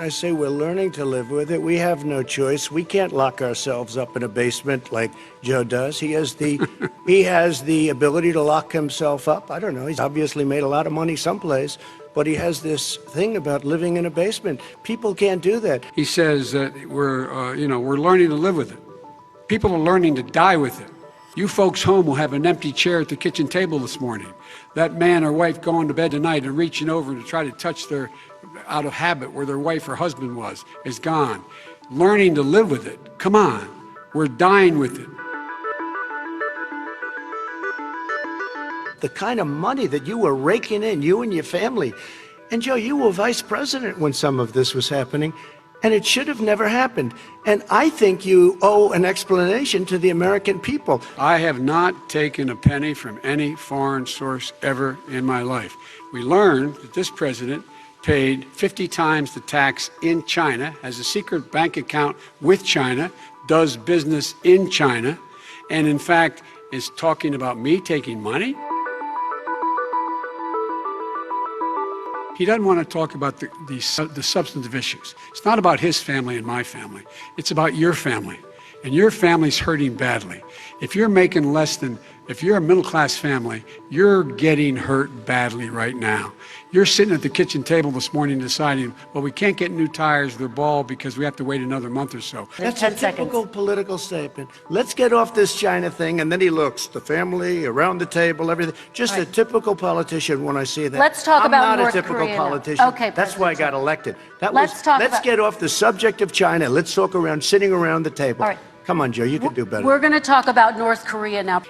I say we're learning to live with it. We have no choice. We can't lock ourselves up in a basement like Joe does. He has the ability to lock himself up. I don't know. He's obviously made a lot of money someplace, but he has this thing about living in a basement. People can't do that. He says that we're learning to live with it. People are learning to die with it. You folks home will have an empty chair at the kitchen table this morning. That man or wife going to bed tonight and reaching over to try to touch their, out of habit, where their wife or husband was, is gone. Learning to live with it. Come on, we're dying with it. The kind of money that you were raking in, you and your family. And Joe, you were vice president when some of this was happening, and it should have never happened. And I think you owe an explanation to the American people. I have not taken a penny from any foreign source ever in my life. We learned that this president paid 50 times the tax in China, has a secret bank account with China, does business in China, and in fact is talking about me taking money. He doesn't want to talk about the substantive issues. It's not about his family and my family. It's about your family. And your family's hurting badly. If you're making less than, if you're a middle-class family, you're getting hurt badly right now. You're sitting at the kitchen table this morning deciding, well, we can't get new tires, they're bald, because we have to wait another month or so. That's a typical political statement. Let's get off this China thing, and then he looks, the family, around the table, everything. Just a typical politician when I see that. Let's talk about North Korea. I'm not a typical politician. Okay, that's why I got elected. Let's get off the subject of China. Let's talk around, sitting around the table. All right. Come on, Joe, you can do better. We're going to talk about North Korea now.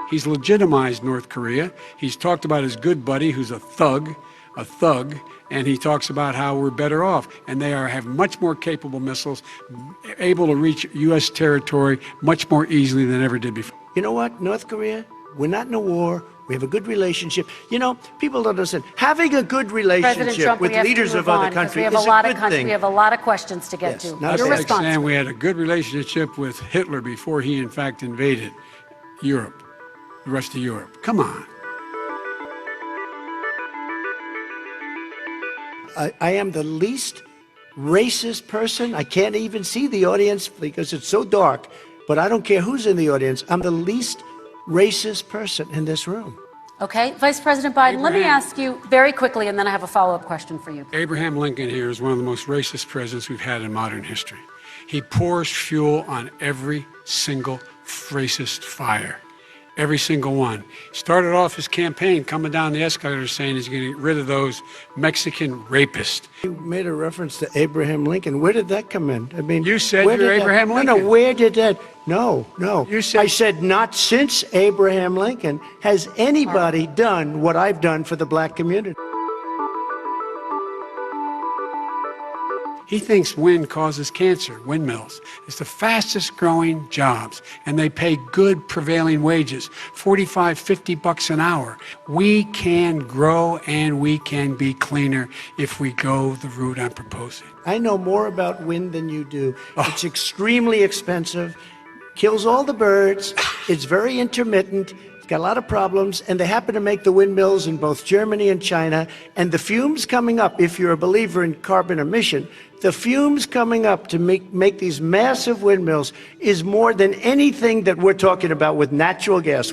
He's legitimized North Korea. He's talked about his good buddy, who's a thug, and he talks about how we're better off. And they have much more capable missiles, able to reach U.S. territory much more easily than ever did before. You know what, North Korea, we're not in a war. We have a good relationship. You know, people don't understand. Having a good relationship Trump, with leaders of other countries is a good thing. We have a lot of questions to get to. That's like saying we had a good relationship with Hitler before he, in fact, invaded Europe, the rest of Europe. Come on. I am the least racist person. I can't even see the audience because it's so dark, but I don't care who's in the audience. I'm the least racist person in this room. Okay, Vice President Biden, let me ask you very quickly, and then I have a follow-up question for you. Abraham Lincoln here is one of the most racist presidents we've had in modern history. He pours fuel on every single racist fire. Every single one. Started off his campaign coming down the escalator saying he's going to get rid of those Mexican rapists. You made a reference to Abraham Lincoln. Where did that come in? I mean, you said you're Abraham Lincoln. No, where did that? No. You said, I said not since Abraham Lincoln has anybody done what I've done for the black community. He thinks wind causes cancer, windmills. It's the fastest growing jobs, and they pay good prevailing wages, 45, 50 bucks an hour. We can grow and we can be cleaner if we go the route I'm proposing. I know more about wind than you do. It's extremely expensive, kills all the birds, it's very intermittent, it's got a lot of problems, and they happen to make the windmills in both Germany and China, and the fumes coming up, if you're a believer in carbon emission, the fumes coming up to make these massive windmills is more than anything that we're talking about with natural gas.